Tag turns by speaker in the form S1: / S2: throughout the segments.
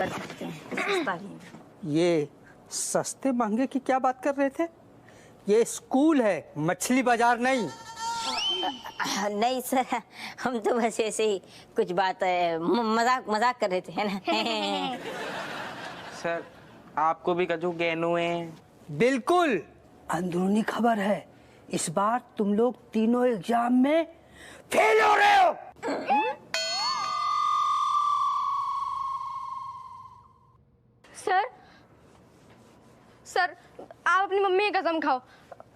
S1: कर सकते हैं, सस्ता ही।
S2: ये सस्ते महंगे की क्या बात कर रहे थे? ये स्कूल है, मछली बाजार नहीं।
S1: नहीं सर, हम तो बस ऐसे ही कुछ बात मजाक कर रहे थे, है ना।
S3: सर आपको भी कछु गहनू है?
S2: बिल्कुल अंदरूनी खबर है, इस बार तुम लोग तीनों एग्जाम में फेल हो रहे हो।
S4: सर आप अपनी मम्मी की कसम खाओ,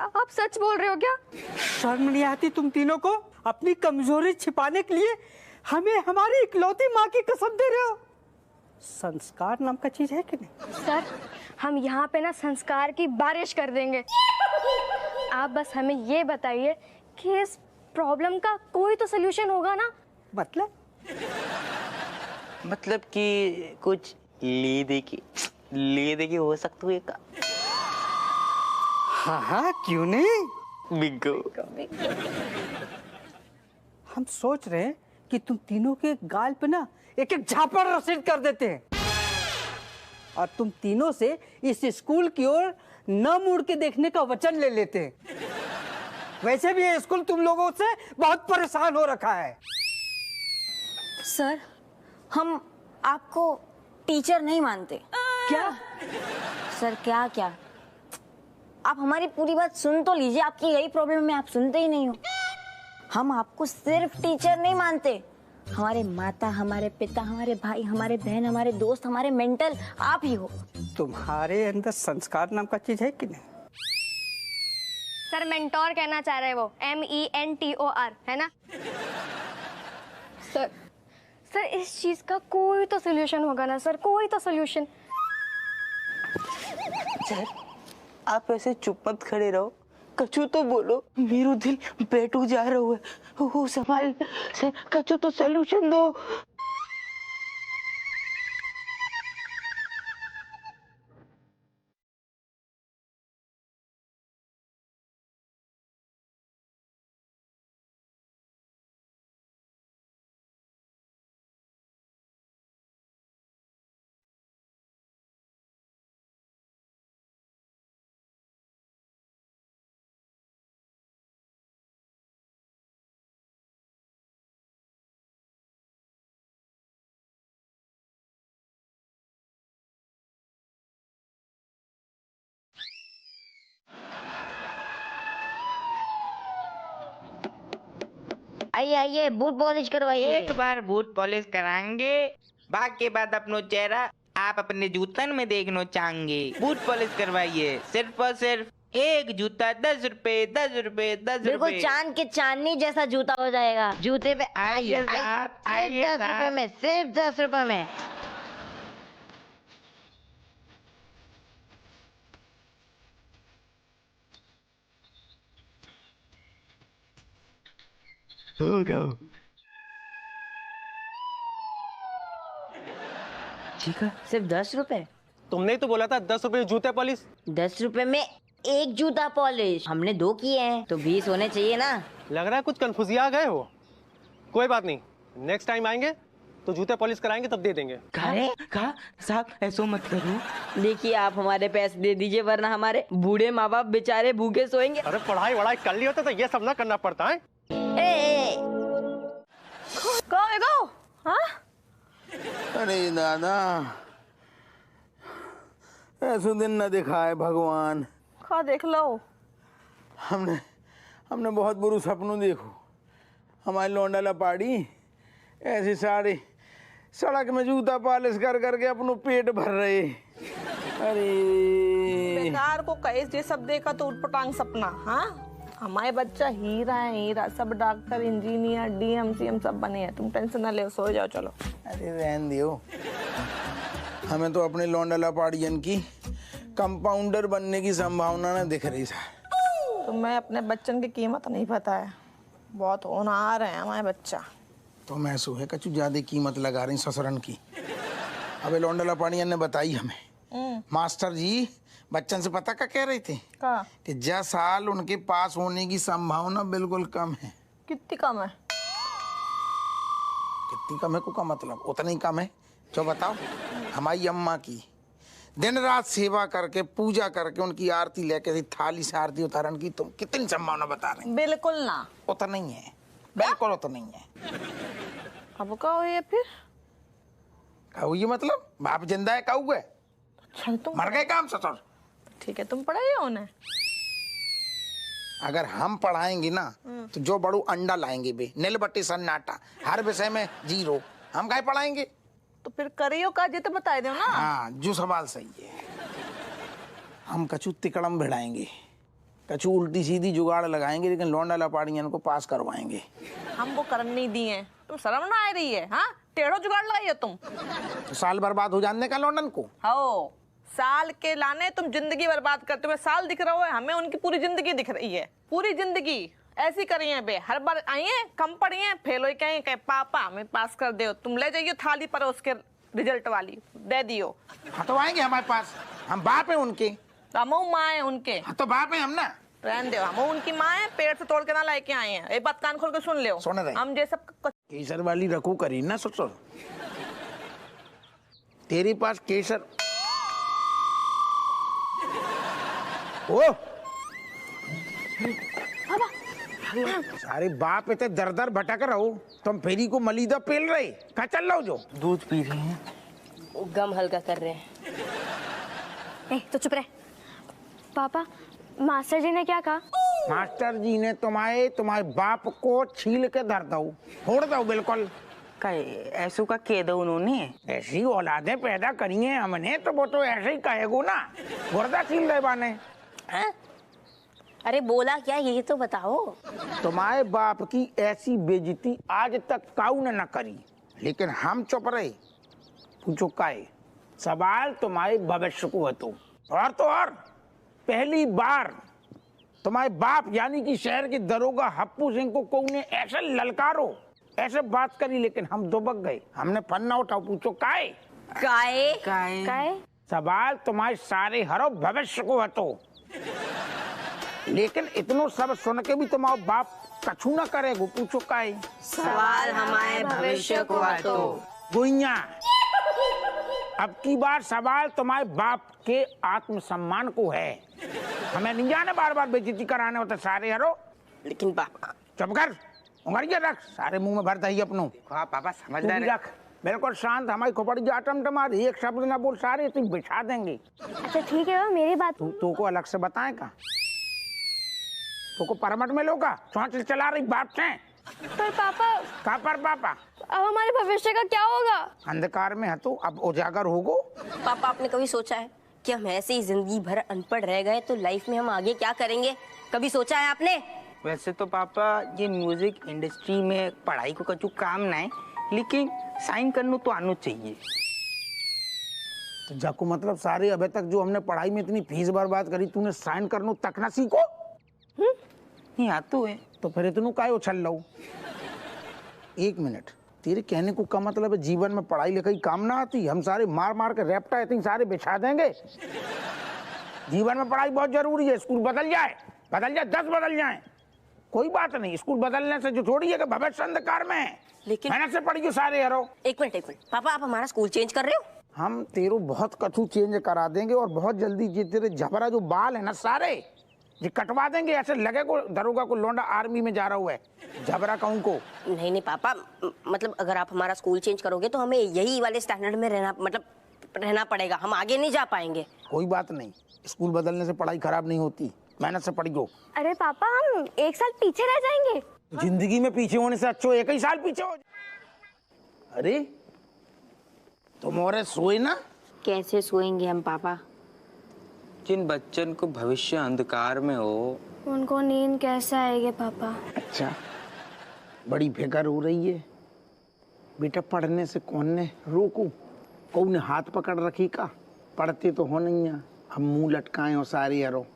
S4: आप सच बोल रहे हो क्या?
S2: शर्म नहीं आती तुम तीनों को? अपनी कमजोरी छिपाने के लिए हमें हमारी इकलौती माँ की कसम दे रहे हो। संस्कार नाम का चीज है कि नहीं?
S4: सर हम यहाँ पे ना संस्कार की बारिश कर देंगे। आप बस हमें ये बताइए कि इस प्रॉब्लम का कोई तो सोल्यूशन होगा ना?
S3: मतलब कि कुछ ले दे की हो सकती है का?
S2: हाँ, क्यों नहीं।
S3: बिग्गो।
S2: हम सोच रहे हैं कि तुम तीनों के गाल पे ना एक एक झापड़ रसीद कर देते हैं और तुम तीनों से इस स्कूल की ओर न मुड़ के देखने का वचन ले लेते हैं। वैसे भी ये स्कूल तुम लोगों से बहुत परेशान हो रखा है।
S1: सर हम आपको टीचर नहीं मानते।
S2: क्या?
S1: सर क्या आप हमारी पूरी बात सुन तो लीजिए, आपकी यही प्रॉब्लम है, आप सुनते ही नहीं हो। हम आपको सिर्फ टीचर नहीं मानते, हमारे माता, हमारे पिता, हमारे भाई, हमारे बहन, हमारे दोस्त, हमारे मेंटल आप ही हो।
S2: तुम्हारे अंदर संस्कार नाम का चीज है कि नहीं?
S4: सर मेंटोर कहना चाह रहे हैं वो, MENTOR, है ना? सर इस चीज का कोई तो सोल्यूशन होगा ना सर, कोई तो सोल्यूशन।
S3: सर आप ऐसे चुप मत खड़े रहो, कछु तो बोलो, मेरा दिल बैठू जा रहा है। वो सवाल से कछु तो सॉल्यूशन दो।
S1: आइए बूट पॉलिश करवाइए।
S3: एक बार बूट पॉलिश कराएंगे, बाद के बाद अपनो चेहरा आप अपने जूतन में देखना चाहेंगे। बूट पॉलिश करवाइए, सिर्फ और सिर्फ एक जूता 10 रुपए, 10 रुपए, 10 रुपए।
S1: बिल्कुल चांद के चांदनी जैसा जूता हो जाएगा। जूते पे
S3: आइए साहब, आइए
S1: 10 रुपए में, सिर्फ 10 रुपए में।
S3: ठीक है।
S1: सिर्फ 10 रुपए?
S5: तुमने तो बोला था 10 रुपए जूते पॉलिश।
S1: 10 रुपए में एक जूता पॉलिश, हमने 2 किए हैं तो 20 होने चाहिए ना।
S5: लग रहा है कुछ कंफ्यूजिया गए हो। कोई बात नहीं, नेक्स्ट टाइम आएंगे तो जूते पॉलिश कराएंगे तब दे देंगे।
S3: कहा साहब ऐसा मत करो।
S1: देखिए आप हमारे पैसे दे दीजिए, वरना हमारे बूढ़े माँ बाप बेचारे भूखे सोएंगे।
S5: अरे पढ़ाई वढ़ाई कर ली होता तो ये सब ना करना पड़ता है।
S4: गो हाँ?
S6: अरे दादा, ऐसे दिन न दिखाए भगवान।
S4: खा देख लो।
S6: हमने बहुत बुरी सपनों देखो। हमारी लौंडा लपाड़ी ऐसी साड़ी सड़क में जूता पॉलिश कर करके अपनो पेट भर रहे। अरे
S7: बेकार को कैसे सब देखा तो उटपटांग सपना। हाँ हमारे बच्चा हीरा है, हीरा। सब डॉक्टर, इंजीनियर, DM, CM सब बने हैं। तुम टेंशन ना ले, सो जाओ चलो।
S6: अरे रहन दियो, हमें तो अपने लौंडा लपाड़ियन की कंपाउंडर बनने की संभावना न दिख रही सर।
S7: तुम्हें अपने बच्चन की कीमत नहीं पता है, बहुत होनहार है हमारे बच्चा।
S6: तो मैं है कचू ज्यादा कीमत लगा रही ससुरन की। अबे लौंडा लपाड़ियन ने बताई हमें, मास्टर जी बच्चन से पता क्या कह रहे थे कि 10 साल उनके पास होने की संभावना बिल्कुल कम है।
S7: कितनी कम है?
S6: कितनी कम है को का मतलब उतना ही कम है। जो बताओ। हमारी अम्मा की दिन रात सेवा करके पूजा करके उनकी आरती लेके थाली से आरती उतारण की तुम कितनी संभावना बता रहे हैं?
S7: बिल्कुल ना।
S6: वो तो नहीं है, बिल्कुल वो तो नहीं है।
S7: अब क्या हुई है फिर?
S6: कहू ये मतलब बाप जिंदा है, कहू है
S7: अच्छा तुम
S6: मर गए काम ससुर।
S7: ठीक है, तुम पढ़ाइए उन्हें।
S6: अगर हम पढ़ाएंगे ना तो जो बड़ू अंडा लाएंगे बे, नील बट्टी सन्नाटा, हर विषय में 0, हम काहे पढ़ाएंगे?
S7: तो फिर करियो का जी तो बता दो ना।
S6: हाँ, जो सवाल सही है। हम कछु तिकड़म भिड़ाएंगे, कछु उल्टी सीधी जुगाड़ लगाएंगे, लेकिन लौंडा लपाड़ियन को पास करवाएंगे।
S7: हम वो करने नहीं दिए। तुम शर्म ना आ रही है? हाँ, टेढ़ो जुगाड़ लगाई है तुम।
S6: तो साल बर्बाद हो जाने का लौंडन को।
S7: हो साल के लाने तुम जिंदगी बर्बाद करते हुए साल दिख रहा हो, हमें उनकी पूरी जिंदगी दिख रही है। पूरी जिंदगी ऐसी करी है बे, हर बार आई है कम पढ़ी है, फेल हो कहीं पापा हमें पास कर दो, तुम ले जाइयो थाली पर उसके रिजल्ट वाली दे दियो।
S6: हाँ तो आएंगे हमारे पास, हम बाप है उनके।
S7: हम माँ है उनके।
S6: हाँ तो बाप है हम ना।
S7: रहने दो, हम उनकी माँ है, पेड़ से तोड़ के ना लेके आए हैं। एक बात कान खोल के सुन लो,
S6: सुन रहे।
S7: हम जैसा
S6: केसर वाली रखो करी ना ससुर, तेरे पास केसर। ओ सारे बाप इतने दर दर भटक रहो, तुम फेरी को मलीदा पेल रहे, कहाँ चल रहे हो? जो दूध पी रहे हैं,
S4: गम हल्का कर रहे हैं। तो चुप रहे। पापा, मास्टर जी ने क्या कहा?
S6: मास्टर जी ने तुम्हारे बाप को छील के धर दो, फोड़ दो बिल्कुल।
S3: ऐसो का कह दो उन्होंने?
S6: ऐसी औलादें पैदा करी हैं हमने तो वो तो ऐसे ही कहेगो ना, गुर्दा छील दे बाने।
S1: अरे बोला क्या ये तो बताओ।
S6: तुम्हारे बाप की ऐसी बेइज्जती आज तक काऊ ने न करी, लेकिन हम चुप रहे। पूछो काहे? सवाल तुम्हारे भविष्य को है तो और पहली बार तुम्हारे बाप यानी कि शहर के दरोगा हप्पू सिंह को कोई ने ऐसे ललकारो, ऐसे बात करी, लेकिन हम दुबक गए, हमने पन्ना उठाओ। पूछो काहे?
S1: काहे?
S6: सवाल तुम्हारे सारे हरो भविष्य को है तो, लेकिन इतनो सब सुन के भी तुम्हारा बाप कछु न करेगो। पूछो काहे?
S1: सवाल हमारे भविष्य को है तो।
S6: गुइया, अब की बार सवाल तुम्हारे बाप के आत्मसम्मान को है। हमें नहीं जाने बार बार बेइज्जती कराने होते सारे हरो।
S3: लेकिन पापा।
S6: चुप कर, उंगलियां रख, सारे मुंह में भर दही अपनों।
S3: हाँ पापा समझदार है।
S6: रख, बिल्कुल शांत, हमारी खोपड़ी जाटम टमार, एक शब्द ना बोल, सारे तुम बिछा देंगे।
S4: अच्छा ठीक है, मेरी बात।
S6: तू को अलग से बताए का? तो को परमट में लोगा चौंच चला रही बाप से।
S4: पर पापा।
S6: का पर पापा?
S4: अब हमारे भविष्य का क्या होगा?
S6: अंधकार में है तो अब उजागर होगो।
S1: पापा, आपने कभी सोचा है कि हम ऐसे ही जिंदगी भर अनपढ़ रह गए तो लाइफ में हम आगे क्या करेंगे? कभी सोचा है आपने?
S3: वैसे तो पापा ये म्यूजिक इंडस्ट्री में पढ़ाई को कछु काम ना है, लेकिन साइन करने तो आना चाहिए।
S6: तो जाको मतलब सारे अभी तक जो हमने पढ़ाई में इतनी फीस बर्बाद करी, तूने साइन करनो तक ना सीखो?
S3: नहीं आतो है
S6: तो फिर इतनू काहे उछल लो? एक मिनट, तेरे कहने को का मतलब है जीवन में पढ़ाई लिखाई काम ना आती? हम सारे मार मार के रैप्टा इतनी सारे बिछा देंगे। जीवन में पढ़ाई बहुत जरूरी है। स्कूल बदल जाए 10 बदल जाए, कोई बात नहीं। स्कूल बदलने से जो थोड़ी है कि भविष्य अंधकार में है।
S1: लेकिन
S6: मेहनत से पढ़ियो सारे हरो।
S1: एक मिनट पापा, आप हमारा स्कूल चेंज कर रहे हो?
S6: हम तेरो बहुत कछु चेंज करा देंगे और बहुत जल्दी ये तेरे झबरा जो बाल है ना सारे ये कटवा देंगे। ऐसे लगे को दरोगा को लौंडा आर्मी में जा रहा हुआ है, झबरा कहूं को।
S1: नहीं पापा, मतलब अगर आप हमारा स्कूल चेंज करोगे तो हमें यही वाले स्टैंडर्ड में रहना पड़ेगा, हम आगे नहीं जा पाएंगे।
S6: कोई बात नहीं, स्कूल बदलने से पढ़ाई खराब नहीं होती, मेहनत से पढ़ियो।
S4: अरे पापा, हम 1 साल पीछे रह जाएंगे।
S6: जिंदगी में पीछे होने से अच्छा 1 ही साल पीछे हो। अरे तुम और सोए ना?
S1: कैसे सोएंगे हम पापा?
S3: जिन बच्चन को भविष्य अंधकार में हो
S4: उनको नींद कैसे आएगी पापा?
S6: अच्छा, बड़ी फिक्र हो रही है बेटा। पढ़ने से कौन ने रोकू? कौन ने हाथ पकड़ रखी का? पढ़ते तो हो नहीं है, हम मुंह लटकाए हो सारी हरो।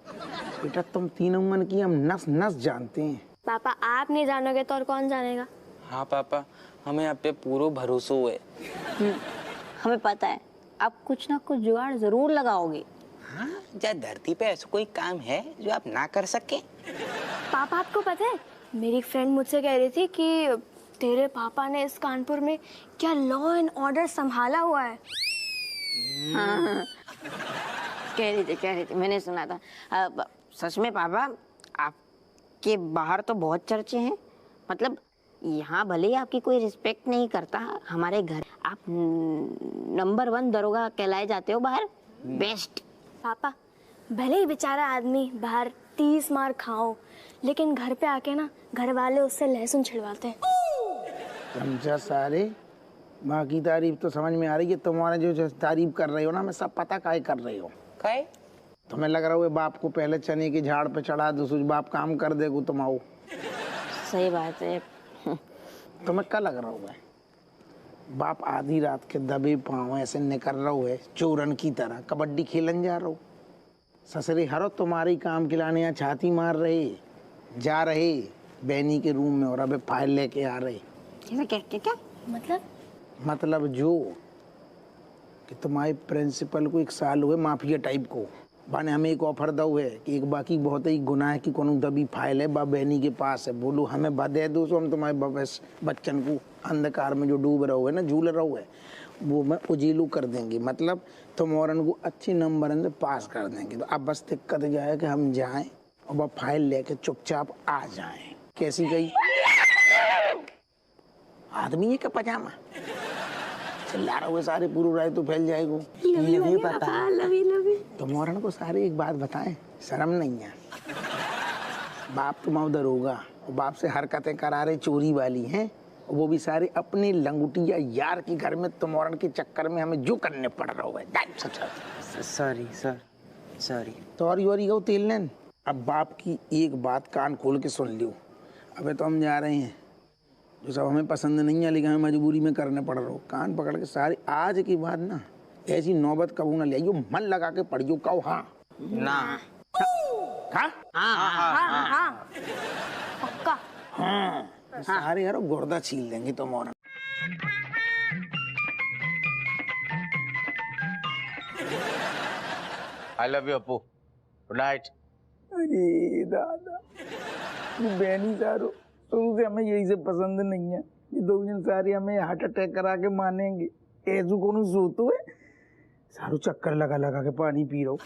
S6: बेटा तुम तीनों मन की हम नस नस जानते हैं।
S4: पापा आप नहीं जानोगे तो और कौन जानेगा?
S3: हाँ पापा, हमें आप पे पूरा भरोसा है।
S1: हमें पता है आप कुछ ना कुछ जुगाड़ जरूर लगाओगे।
S3: हाँ, क्या धरती पे ऐसा कोई काम है जो आप ना कर सके?
S4: पापा आपको पता है, मेरी फ्रेंड मुझसे कह रही थी कि तेरे पापा ने इस कानपुर में क्या लॉ एंड ऑर्डर संभाला हुआ है।
S1: हाँ, कह रही थी मैंने सुना था। सच में पापा, आपके बाहर तो बहुत चर्चे हैं। मतलब यहाँ भले ही आपकी कोई रिस्पेक्ट नहीं करता, हमारे घर आप नंबर 1 दरोगा कहलाए जाते हो बाहर। बेस्ट।
S4: पापा, भले ही बेचारा आदमी बाहर 30 मार खाओ, लेकिन घर पे आके ना घर वाले उससे लहसुन छिड़वाते हैं।
S6: समझा सारे, माँ की तारीफ तो समझ में आ रही है, तुम्हारे जो तारीफ कर रहे हो ना, मैं सब पता काहे कर रही हो।
S7: काहे?
S6: तुम्हें लग रहा है बाप को पहले चने के झाड़ पे चढ़ा दो, सोच बाप काम कर देगो तुम आओ।
S1: सही बात है।
S6: तुम्हें क्या लग रहा है बाप आधी रात के दबे पाँव ऐसे निकल रहा है चोरन की तरह, कबड्डी खेलन जा रहा हो। ससुरे हरो तुम्हारे काम खिलाने यहाँ छाती मार रहे, जा रहे बहनी के रूम में और अबे फाइल लेके आ रहे।
S1: क्या
S6: मतलब जो कि तुम्हारे प्रिंसिपल को 1 साल हुए माफिया टाइप को, बाने हमें एक ऑफर दो है कि एक बाकी बहुत ही गुनाह की कोनो दबी फाइल है बा बहनी के पास है, बोलो हमें बदे दो सो हम तुम्हारे बच्चन को अंधकार में जो डूब रहो है ना, झूल रहो है, वो मैं उजीलू कर देंगे। मतलब तुम और को अच्छे नंबर से पास कर देंगे। तो अब बस दिक्कत जाए कि हम जाएं और वह फाइल लेके चुपचाप आ जाएं। कैसी गई? आदमी है का पजामा चिल्ला रहा हुए सारे पूरी राय तो फैल जाएगा। ये पता तो मोरन को सारे एक बात बताएं, शर्म नहीं है। बाप तुम उधर होगा और बाप से हरकतें करा रहे चोरी वाली हैं, वो भी सारे अपने लंगुटिया यार के घर में तुमौरन के चक्कर में हमें जो करने पड़ रहा है।
S3: Sorry sir, sorry.
S6: तो और गो तेल लेन। अब बाप की एक बात कान खोल के सुन लियो। अबे तो हम जा रहे हैं, जो सब हमें पसंद नहीं है लेकिन हमें मजबूरी में करने पड़ रहा हो। कान पकड़ के सारे आज के बाद ना ऐसी नौबत कबू ना ले, मन लगा के पढ़ियो। कहो हाँ
S3: ना?
S6: हाँ
S4: हाँ, पक्का।
S6: हाँ, सारे यार गुर्दा छील देंगे तुम और।
S8: I love you Apu, good night.
S6: अरे दादा, बहनी सारो शुरू से हमें यही से पसंद नहीं है। ये 2 दिन सारे हमें हार्ट अटैक करा के मानेंगे। ऐसू कौन सोतो है सारो चक्कर लगा लगा के पानी पी रहा हूँ।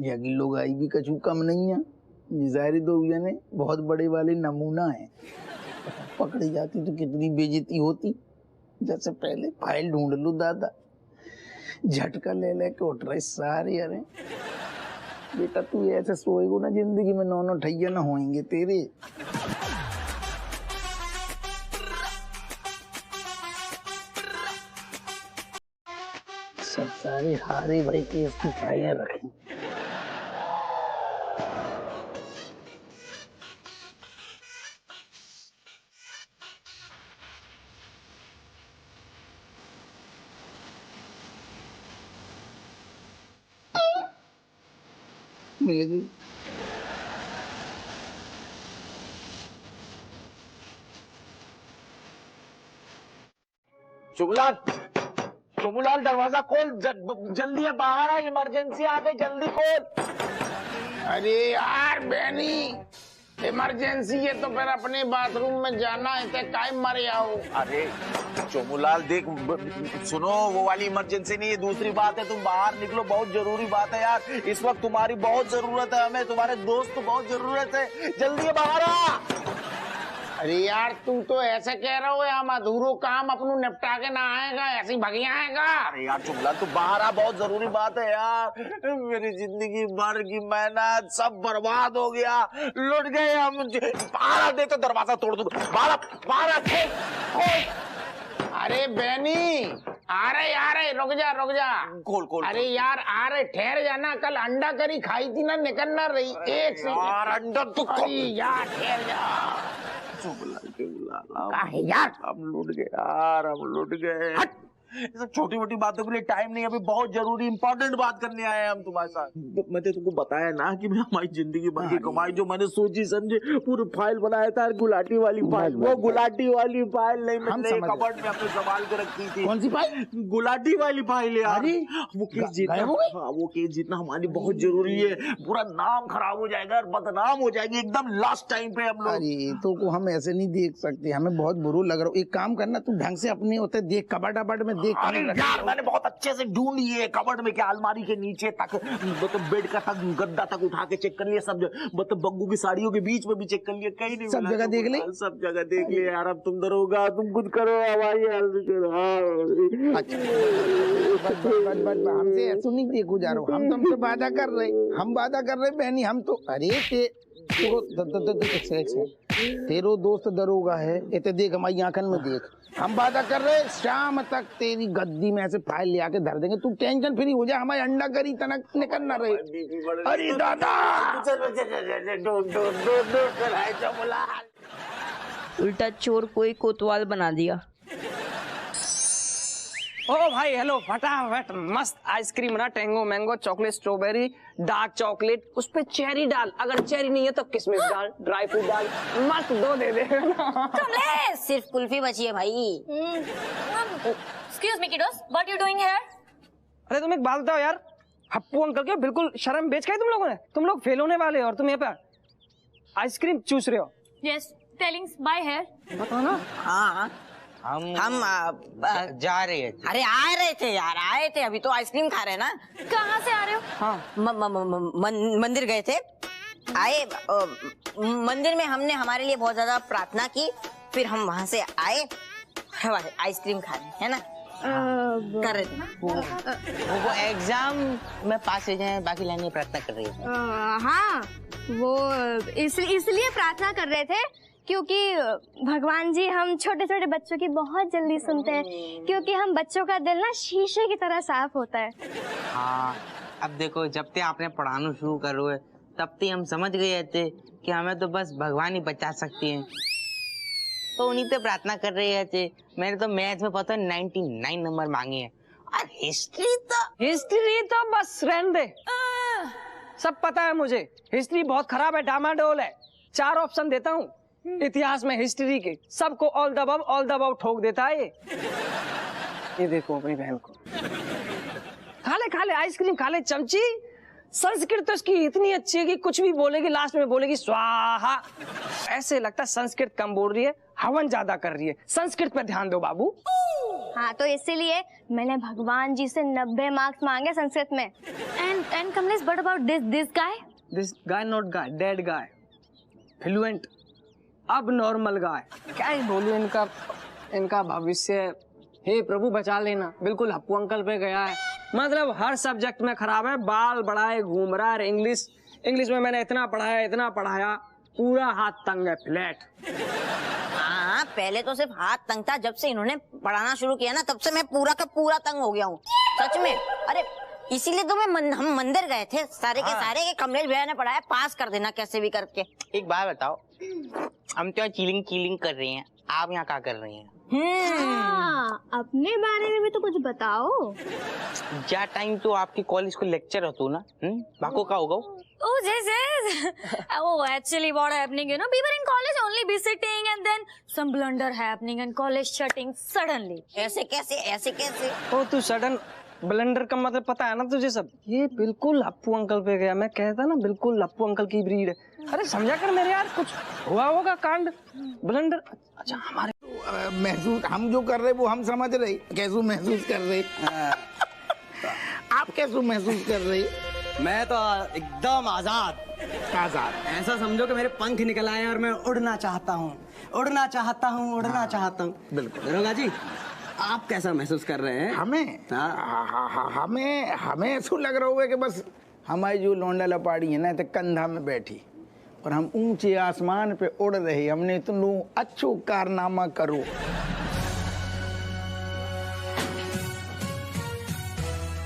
S6: यही लोग आई भी कछु कम नहीं है। जाहिर 2 जने बहुत बड़े वाले नमूना है। पकड़ी जाती तो कितनी बेइज्जती होती। जैसे पहले फाइल ढूंढ लो दादा, झटका ले लेके उठ रहे सारे। अरे बेटा तू ऐसे सोएगो ना जिंदगी में 9 ठैया ना होएंगे तेरे। सब सारे हारे भाई की इसकी फाइलें रखें। मिलेगी
S8: शुभलाल, शुभलाल दरवाजा खोल, जल्दी है, बाहर आ, इमरजेंसी आ गई, जल्दी खोल।
S6: अरे यार बहनी, इमरजेंसी है तो फिर अपने बाथरूम में जाना है, ते काय मर आओ।
S8: अरे चोमूलाल देख, सुनो, वो वाली इमरजेंसी नहीं है, दूसरी बात है, तुम बाहर निकलो, बहुत जरूरी बात है यार। इस वक्त तुम्हारी बहुत जरूरत है हमें, तुम्हारे दोस्त को बहुत जरूरत है, जल्दी बाहर आ।
S6: अरे यार तुम तो ऐसे कह रहे हो, हम अधूरो काम अपनों निपटा के ना आएगा, ऐसे ही भगिया आएगा।
S8: अरे यार चुमलाल तू बाहर आ, बहुत जरूरी बात है यार। मेरी जिंदगी भर की मेहनत सब बर्बाद हो गया, लुट गए हम। बाहर आ, देख तो दरवाजा तोड़ दूं। बाहर आ, खोल।
S6: अरे बहनी आ रहे, रुक जा।
S8: खोल।
S6: अरे यार आ रहे, ठहर जाना। कल अंडा करी खाई थी ना, निकल ना रही। एक से
S8: यार अंडा तो
S6: यार ठहर जा।
S8: यार हम लुट गए यार, हम लुट गए। ये सब छोटी मोटी बातों के लिए टाइम नहीं, अभी बहुत जरूरी इंपॉर्टेंट बात करने आए हैं हम तुम्हारे साथ। मैंने तुमको बताया ना कि मैं हमारी जिंदगी भर की कमाई जो मैंने सोची समझे पूरी फाइल बनाया था, गुलाटी वाली फाइल, वो गुलाटी वाली फाइल नहीं मैंने कबर्ड में अपने संभाल के रखी थी।
S6: कौन सी फाइल?
S8: गुलाटी वाली फाइल यार। वो केस जीतना, वो केस जीतना हमारी बहुत जरूरी है, पूरा नाम खराब हो जाएगा और बदनाम हो जाएगी एकदम लास्ट टाइम पे हम लोग।
S6: अरे तो को हम ऐसे नहीं देख सकते, हमें बहुत बुरा लग रहा है। एक काम करना, तू ढंग से अपने होते देख, कबर्ड अबर्ड में देख।
S8: अरे यार मैंने बहुत अच्छे से ढूंढ लिए, कबर्ड में क्या, अलमारी के नीचे तक, मतलब बेड का तक, गद्दा तक उठा के चेक कर लिया सब, मतलब बग्गू की साड़ियों के बीच में भी चेक कर लिया, कहीं नहीं
S6: सब जगह देख ले,
S8: सब जगह देख लिया यार। अब तुम दरोगा, तुम खुद करो हमारी हेल्प।
S6: अच्छा बस हमसे ऐसा नहीं देखो जा रहा, हम तुमसे वादा कर रहे, हम वादा कर रहे बहनी, हम तो अरे तेरो दोस्त दरोगा है, इतने देख हमारी आंखन में देख, हम वादा कर रहे शाम तक तेरी गद्दी में ऐसे फाइल ले आके धर देंगे, तू टेंशन फ्री हो जा, हमारे अंडा करी तनक निकल ना रहे। अरे दादा
S1: उल्टा चोर कोई कोतवाल बना दिया।
S9: ओ भाई हेलो, फटाफट मस्त आइसक्रीम ना, Tengo mango chocolate strawberry dark chocolate, उस पे चेरी डाल, अगर चेरी नहीं है तो किशमिश डाल, ड्राई फ्रूट डाल, मस्त दो दे दे।
S1: कमलेश सिर्फ कुल्फी बची है भाई।
S4: Excuse me kiddos, what you doing here?
S9: अरे तुम एक बात बताओ यार, हप्पू अंकल के बिल्कुल शर्म बेच के तुम लोगों ने, तुम लोग फेल होने वाले हो और तुम यहाँ पे आइसक्रीम चूस रहे हो।
S4: Yes, telling bye here.
S9: बताओ ना।
S3: हाँ हम जा रहे हैं।
S1: अरे आ रहे थे यार, आए थे, अभी तो आइसक्रीम खा रहे हैं ना।
S4: कहाँ से आ रहे हो?
S9: हाँ
S1: मंदिर गए थे, आए मंदिर में हमने हमारे लिए बहुत ज्यादा प्रार्थना की, फिर हम वहाँ से आए, आइसक्रीम खा रहे है ना, कर रहे थे।
S3: वो एग्जाम में पास हो जाए, बाकी लाने प्रार्थना कर रही है।
S4: हाँ, वो इसलिए प्रार्थना कर रहे थे क्योंकि भगवान जी हम छोटे छोटे बच्चों की बहुत जल्दी सुनते हैं, क्योंकि हम बच्चों का दिल ना शीशे की तरह साफ होता है।
S3: हाँ, अब देखो जब ते आपने पढ़ाना शुरू करो है, तब ते हम समझ गए थे कि हमें तो बस भगवान ही बचा सकते हैं, तो उन्हीं पे प्रार्थना कर रहे थे। मैंने तो मैथ में पता 99 नंबर मांगे हैं, और हिस्ट्री तो बस रहने दे,
S9: सब पता है मुझे, हिस्ट्री बहुत खराब है, डामाडोल है। 4 ऑप्शन देता हूँ इतिहास में हिस्ट्री के, सबको ऑल द अबव ठोक देता है ये देखो अपनी बहन को। खा ले आइसक्रीम, खा ले चमची। संस्कृत तो इसकी इतनी अच्छी है कि कुछ भी बोलेगी लास्ट में बोलेगी स्वाहा। ऐसे लगता है संस्कृत कम बोल रही है, हवन ज्यादा कर रही है। संस्कृत पे ध्यान दो बाबू।
S4: हाँ, तो इसीलिए मैंने भगवान जी से 90 मार्क्स मांगे संस्कृत में। And Kamlesh, what about this guy
S9: not guy, dead guy, fluent, अब नॉर्मल गाय। क्या ही बोलूं, इनका भविष्य हे प्रभु बचा लेना, बिल्कुल हप्पू अंकल पे गया है। मतलब हर सब्जेक्ट में खराब है, बाल बढ़ाए घूम रहा है। इंग्लिश में मैंने इतना पढ़ाया, पूरा हाथ तंग है, फ्लैट।
S1: हाँ, पहले तो सिर्फ हाथ तंग था, जब से इन्होंने पढ़ाना शुरू किया ना, तब से मैं पूरा का पूरा तंग हो गया हूँ, सच में। अरे इसीलिए तो हम मंदिर गए थे, सारे के सारे के कमलेश भैया ने पढ़ाया, पास कर देना कैसे भी करके।
S3: एक बात बताओ, हम तो चीलिंग कर रहे हैं, आप यहाँ क्या कर रहे हैं?
S4: अपने बारे में भी तो कुछ बताओ।
S3: जा टाइम तो आपके कॉलेज को लेक्चर होतो ना, बाको का होगा?
S4: Oh yes. Oh, actually what happening, you know, we were in college only visiting and then some blunder happening and college shutting suddenly.
S1: ऐसे कैसे?
S9: ओ तू सडन ब्लंडर का मतलब पता है ना तुझे सब? ये बिल्कुल हप्पू अंकल पे गया, मैं कहता ना बिल्कुल हप्पू अंकल की ब्रीड है। अरे समझा कर मेरे यार, कुछ हुआ होगा कांड, ब्लंडर। अच्छा हमारे
S6: महसूस हम जो कर रहे वो हम समझ रहे, कैसे महसूस कर रहे आप कैसे महसूस कर रहे?
S10: मैं तो एकदम आजाद। ऐसा समझो कि मेरे पंख निकल आए और मैं उड़ना चाहता हूँ। बिल्कुल। दरोगा जी, आप कैसा महसूस कर रहे हैं?
S6: हमें ऐसा लग रहा है कि बस हमारी जो लौंडा लपाड़ी है ना, तो कंधा में बैठी और हम ऊंचे आसमान पे उड़ रहे, हमने इतना अच्छो कारनामा करो।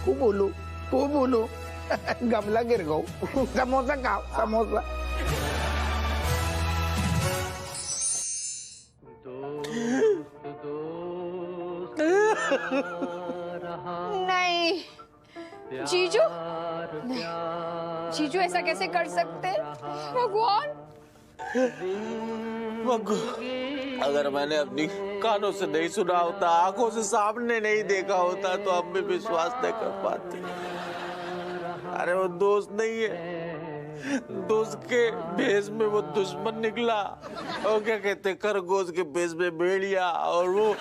S6: को बोलो गमला गिर गो। समोसा खाओ, समोसा।
S11: नहीं जीजू, नहीं जीजू ऐसा कैसे कर सकते? भगवान,
S8: मग्गू, अगर मैंने अपनी कानों से नहीं सुना होता, आंखों से सामने नहीं देखा होता तो हम भी विश्वास नहीं कर पाते। अरे वो दोस्त नहीं है, दोस्त के भेष में वो दुश्मन निकला। और क्या कहते, खरगोश के भेष में भेड़िया और वो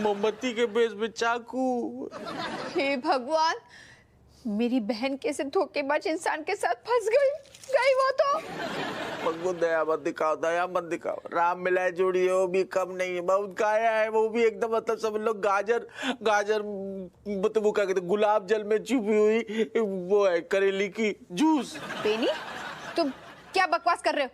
S8: मोमबत्ती के भेष में चाकू।
S11: हे भगवान, मेरी बहन कैसे धोखेबाज इंसान के साथ फंस गई वो तो।
S8: मग्गू दया मत दिखाओ, दया मत दिखाओ। राम मिलाए जोड़ी है, वो भी कम नहीं है, बहुत काया है वो भी एकदम। मतलब सब लोग गाजर मतलब वो क्या कहते, गुलाब जल में छुपी हुई वो है करेली की जूस।
S11: बेनी, तुम क्या बकवास कर रहे हो?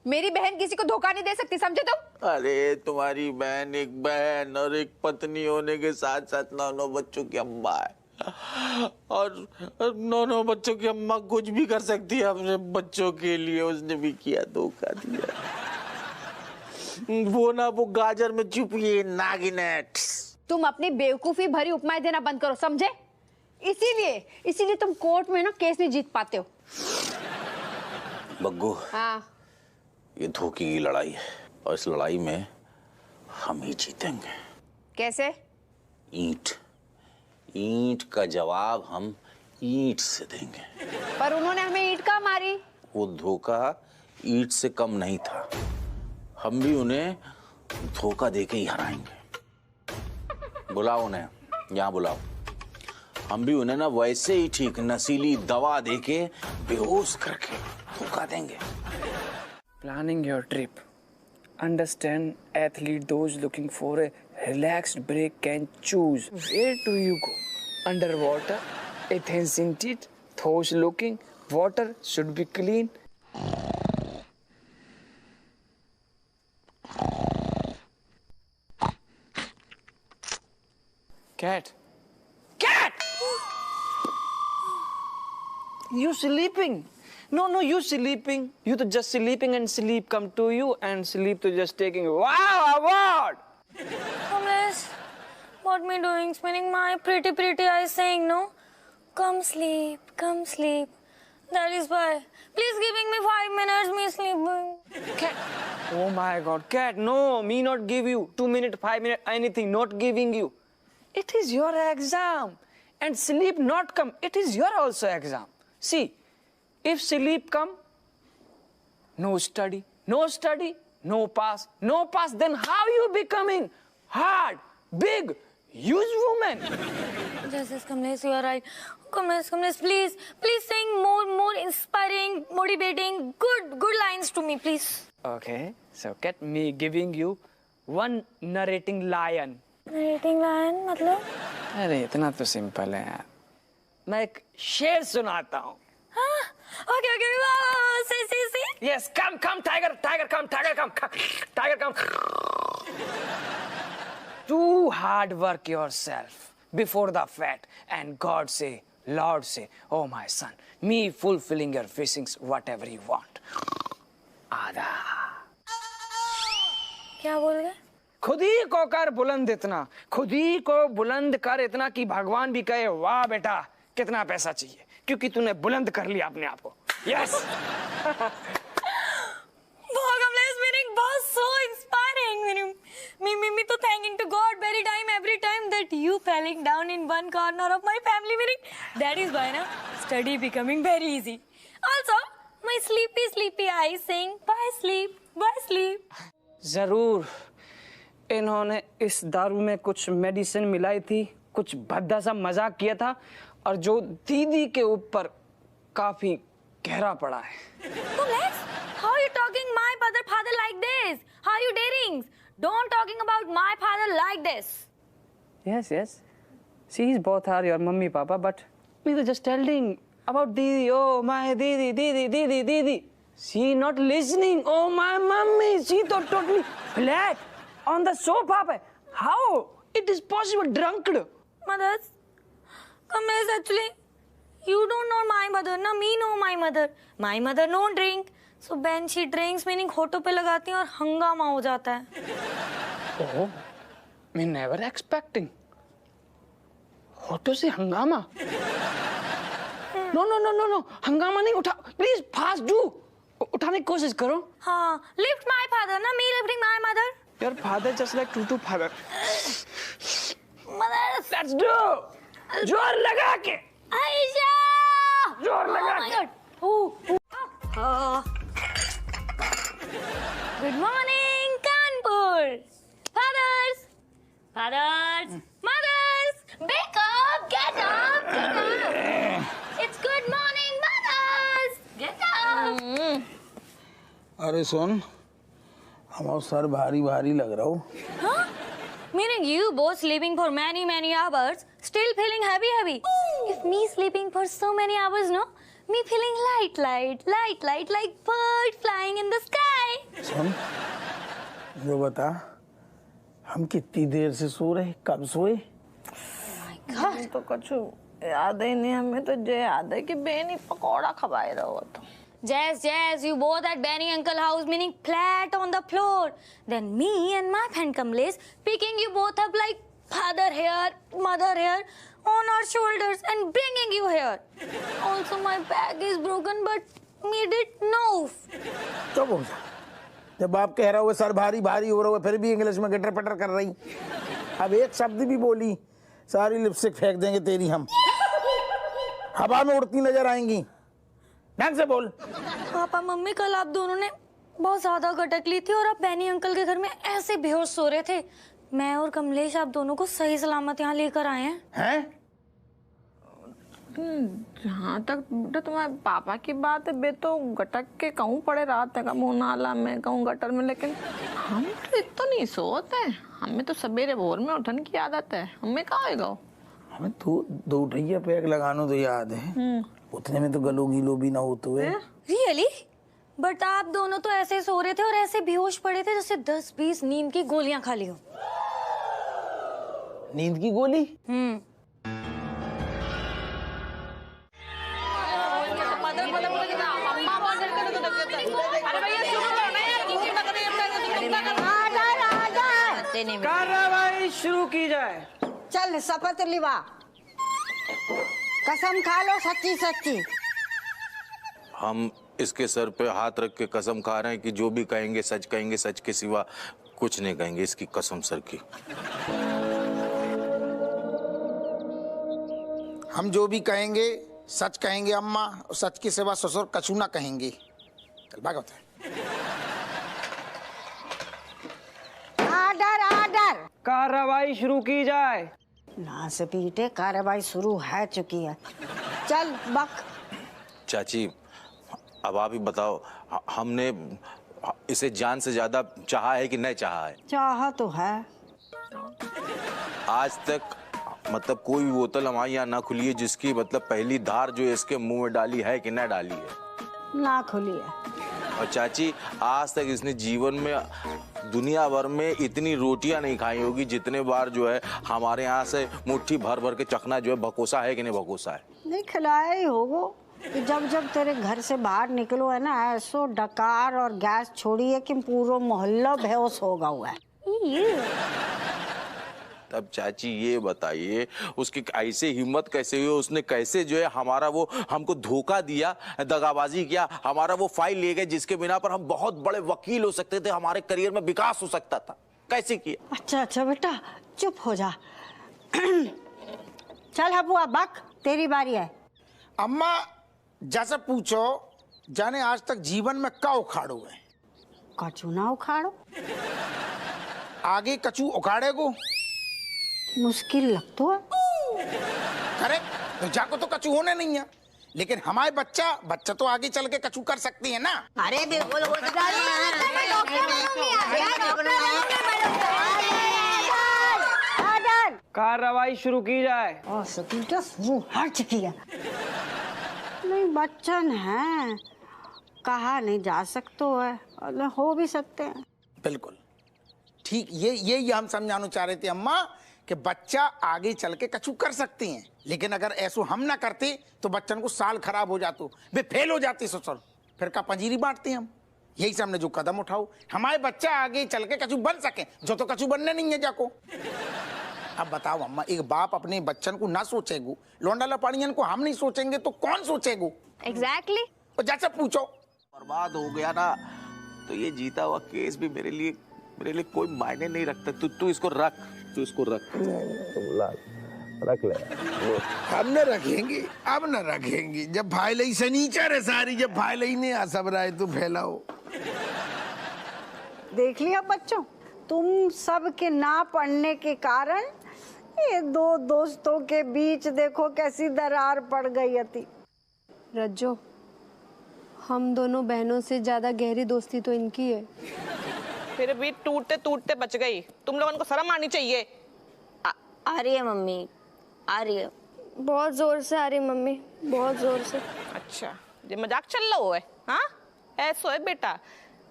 S11: मेरी बहन किसी को धोखा नहीं दे सकती, समझे तुम?
S8: अरे तुम्हारी बहन एक बहन और एक पत्नी होने के साथ साथ 9 बच्चों की अम्मा है। और 9 बच्चों की अम्मा कुछ भी कर सकती है अपने बच्चों के लिए। उसने भी किया, धोखा दिया। वो ना वो गाजर में छुपी है नागिनेट।
S11: तुम अपनी बेवकूफी भरी उपमाएं देना बंद करो, समझे? इसीलिए तुम कोर्ट में ना केस नहीं जीत पाते हो।
S8: बग्गू,
S11: हाँ,
S8: ये धोखे की लड़ाई है और इस लड़ाई में हम ही जीतेंगे।
S11: कैसे?
S8: ईंट का जवाब हम ईंट से देंगे।
S11: पर उन्होंने हमें ईंट का मारी।
S8: वो धोखा ईंट से कम नहीं था, हम भी उन्हें धोखा देके ही हराएंगे। बुलाओ उन्हें, यहाँ बुलाओ। हम भी उन्हें ना वैसे ही ठीक नशीली दवा देके बेहोश करके धोखा देंगे।
S9: Planning your trip. Understand athlete those looking for a relaxed break can choose. Where do you go? Underwater, Athens scented, those looking water should be clean. Cat. You sleeping? No, you sleeping. You to just sleeping and sleep come to you and sleep to just taking wow award.
S1: Kamlesh, what me doing? Spinning my pretty eyes saying no. Come sleep. That is why. Please giving me 5 minutes, me sleeping.
S9: Cat. Oh my God, cat. No, me not give you 2 minutes, 5 minutes, anything. Not giving you. It is your exam. And sleep not come. It is your also exam. See, if sleep come, no study, no pass, then how you becoming hard, big, huge woman?
S1: Yes, Kamlesh, you are right. Kamlesh, please sing more inspiring, motivating, good lines to me, please.
S9: Okay, so get me giving you one narrating lion.
S1: Narrating lion, मतलब?
S9: अरे इतना तो simple है यार। मैं एक शेर सुनाता हूँ।
S1: Okay, wow, see.
S9: Yes, come, tiger, come. Do hard work yourself before the fat, and God say, Lord say, oh my son, me fulfilling your wishes, whatever you want. आधा।
S1: क्या बोल गए?
S9: खुद ही को कर बुलंद इतना, खुद ही को बुलंद कर इतना कि भगवान भी कहे वाह बेटा कितना पैसा चाहिए, क्योंकि तूने बुलंद कर लिया अपने आप को। यस।
S1: बहुत so inspiring. Me to thanking to God every time that you falling down in one corner of my family meeting. That is why na study becoming very easy. Also, my sleepy eyes saying bye sleep.
S9: जरूर इन्होंने इस दारू में कुछ medicine मिलाई थी, कुछ भद्दा सा मजाक किया था और जो दीदी के ऊपर काफी गहरा पड़ा है।
S1: How are you talking my father like this? How are you daring? Don't talking about my father like this.
S9: Yes. She's both are your mummy, papa, but me was just telling about Didi. Oh, my Didi. She not listening. Oh, my mummy. She thought totally flat on the sofa. How? It is possible drunk.
S1: Mothers, Kamlesh, actually, you don't know my mother. Na me know my mother. My mother no drink. So when she drinks, meaning होठों पे लगाती है और हंगामा हो जाता है।
S9: Oh, me never expecting. Auto से हंगामा? No no no no no, हंगामा नहीं, उठा प्लीज, फास्ट डू, उठाने की कोशिश करो।
S1: हाँ, लिफ्ट माय फादर ना, me lifting my mother.
S9: Your father just like to father.
S1: Mother,
S9: let's do, जोर लगा के,
S1: आयशा,
S9: जोर लगा के।
S1: Good morning Kanpur. Fathers, fathers, mothers, wake up, get up, get up. It's good morning, mothers. Get up.
S6: अरे सुन, हमारा sir भारी भारी लग रहा हो।
S1: Huh? Meaning you both sleeping for many hours, still feeling heavy. If me sleeping for so many hours, no, me feeling light like bird flying in the sky.
S6: सुन, जो बता, हम कितनी देर से सो रहे, कब सोए?
S7: तो कुछ याद ही नहीं, हमें तो ये याद है कि बेनी पकौड़ा खवाए रहो तो।
S1: Yes, you both at Benny Uncle house, meaning flat on the floor. Then me and my friend Kamlesh picking you both up like father here, mother here, on our shoulders and bringing you here. Also my back is broken, but me did no.
S6: चुप हो जा। जब आप कह रहा हो sir भारी भारी हो रहा हो, फिर भी इंग्लिश में गटर पटर कर रही। अब एक शब्द भी बोली, सारी लिपस्टिक फेंक देंगे तेरी हम, हवा में उड़ती नजर आएंगी। ढंग से बोल।
S1: पापा मम्मी, कल आप दोनों ने बहुत ज्यादा गटक ली थी और आप बेनी अंकल के घर में ऐसे बेहोश सो रहे थे। मैं और कमलेश आप दोनों को सही सलामत यहाँ लेकर आए हैं।
S6: हैं?
S7: जहाँ तक बेटा तुम्हारे पापा की बात है, बे तो गटक के कहूँ पड़े रात है, कहूँ नाला में, कहूँ गटर में, लेकिन हम तो इतना नहीं सोते हैं। हमें तो सवेरे भोर में उठने की आदत है। हमें कहाँ आएगा?
S6: हमें तो दो उठैया पैक लगानो तो याद है, उतने में तो गलोगी लोबी ना हो तो है।
S1: रियली? बट आप दोनों तो ऐसे सो रहे थे और ऐसे बेहोश पड़े थे जैसे 10-20 नींद की गोलियां खा ली हो।
S6: नींद की गोली?
S9: कार्रवाई शुरू की जाए।
S12: चल शपथ लिवा, कसम खा लो सच्ची सच्ची।
S8: हम इसके सर पे हाथ रख के कसम खा रहे हैं कि जो भी कहेंगे, सच के सिवा कुछ नहीं कहेंगे। इसकी कसम सर की।
S6: हम जो भी कहेंगे सच कहेंगे अम्मा, और सच के सिवा ससुर कछु ना कहेंगे। चल भाग होता है।
S12: आर्डर।
S9: कार्रवाई शुरू की जाए।
S12: ना से पीटे, कार्रवाई शुरू है चुकी है। चल बक।
S8: चाची, अब आप ही बताओ, हमने इसे जान से ज्यादा चाहा है कि नहीं चाहा है?
S12: चाहा तो है।
S8: आज तक मतलब कोई भी बोतल हमारे यहाँ ना खुली है जिसकी मतलब पहली धार जो इसके मुंह में डाली है कि नहीं डाली है?
S12: ना खुली है।
S8: और चाची, आज तक इसने जीवन में दुनिया भर में इतनी रोटियां नहीं खाई होगी जितने बार जो है हमारे यहाँ से मुट्ठी भर भर के चखना जो है भकोसा है कि नहीं भकोसा है?
S12: नहीं खिलाया ही होगो कि जब तेरे घर से बाहर निकलो है ना, ऐसो डकार और गैस छोड़ी है कि पूरा मोहल्ला बेहोश होगा हुआ है।
S8: तब चाची ये बताइए, उसकी ऐसे हिम्मत कैसे हुई? उसने कैसे जो है हमारा वो हमको धोखा दिया, दगाबाजी किया, हमारा वो फाइल ले गए जिसके बिना पर हम बहुत बड़े वकील हो सकते थे, हमारे करियर में विकास हो सकता था। कैसे किया?
S12: अच्छा बेटा चुप हो जा। चल हबुआ बक, तेरी बारी है।
S6: अम्मा जैसे पूछो, जाने आज तक जीवन में क्या उखाड़ो है?
S12: कचू ना उखाड़ो।
S6: आगे कचू उखाड़े को
S12: मुश्किल लगता है।
S6: अरे तो जाको तो कचू होने नहीं है, लेकिन हमारे बच्चा तो आगे चल के कचू कर सकती है ना।
S12: अरे बिल्कुल
S9: कार्रवाई शुरू की जाए।
S12: शुरू हट चुकी है। नहीं बच्चन है, कहा नहीं जा सकते है, हो भी सकते हैं।
S6: बिल्कुल ठीक, ये हम समझाना चाह रहे थे अम्मा कि बच्चा आगे चल के कछु कर सकते हैं, लेकिन अगर ऐसा हम ना करते तो बच्चन को साल खराब हो जातो, वे फेल हो जाते ससुर, फिर का पंजीरी बांटते हम। यही सामने जो कदम उठाओ, हमारे बच्चा आगे चल के कछु बन सके, जो तो कछु बनने नहीं है जाको। अब बताओ अम्मा, एक बाप अपने बच्चन को ना सोचेगो, लौंडा लपाड़ियन को हम नहीं सोचेंगे तो कौन सोचेगो?
S4: एग्जैक्टली।
S6: तो जैसे पूछो।
S8: बर्बाद हो गया ना तो ये जीता हुआ केस भी मेरे लिए कोई मायने नहीं रखता। तू इसको रख, तू इसको रख, रख ले।
S6: अब न रखेंगे, अब न रखेंगे। जब फाइल ही सनीचर है सारी, जब फाइल ही नहीं आ सब रहा है तो फैलाओ।
S12: देख लिया बच्चों, तुम सब के ना पढ़ने के कारण ये दो दोस्तों के बीच देखो कैसी दरार पड़ गई थी।
S13: रज्जो, हम दोनों बहनों से ज्यादा गहरी दोस्ती तो इनकी है।
S7: फिर भी टूटते टूटते बच गई। तुम लोगों को शर्म आनी चाहिए।
S1: आ रही है मम्मी, आ रही है।
S4: बहुत जोर से आ रही मम्मी, बहुत जोर से।
S7: अच्छा, ये मजाक चल रहा है? हाँ, ऐसा है बेटा,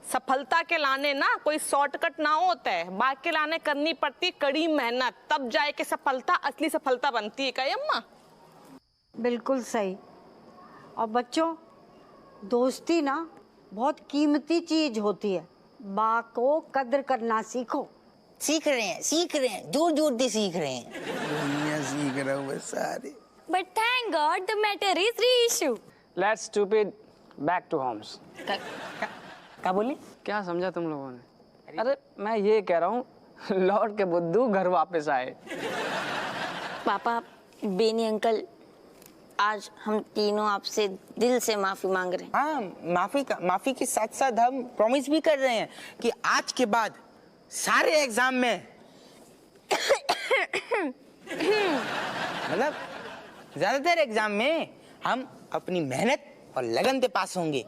S7: सफलता के लाने ना कोई शॉर्टकट ना होता है। बात के लाने करनी पड़ती कड़ी मेहनत, तब जाए के सफलता, असली सफलता बनती है। क्या अम्मा?
S12: बिल्कुल सही। और बच्चों, दोस्ती ना बहुत कीमती चीज होती है। बा को कद्र करना सीखो।
S1: सीख रहे हैं, जोर जोर से सीख रहे हैं।
S6: दुनिया सीख रहा हूँ सारे।
S4: But thank God the matter is reissue.
S9: Let's stupid back to homes.
S1: क्या बोली?
S9: क्या समझा तुम लोगों ने? अरे मैं ये कह रहा हूँ, लौट के बुद्धू घर वापस आए।
S1: पापा, बेनी अंकल, आज हम तीनों आपसे दिल से माफी मांग रहे हैं।
S3: हाँ, माफी के साथ साथ हम प्रॉमिस भी कर रहे हैं कि आज के बाद सारे एग्जाम में मतलब ज्यादातर एग्जाम में हम अपनी मेहनत और लगन से पास होंगे।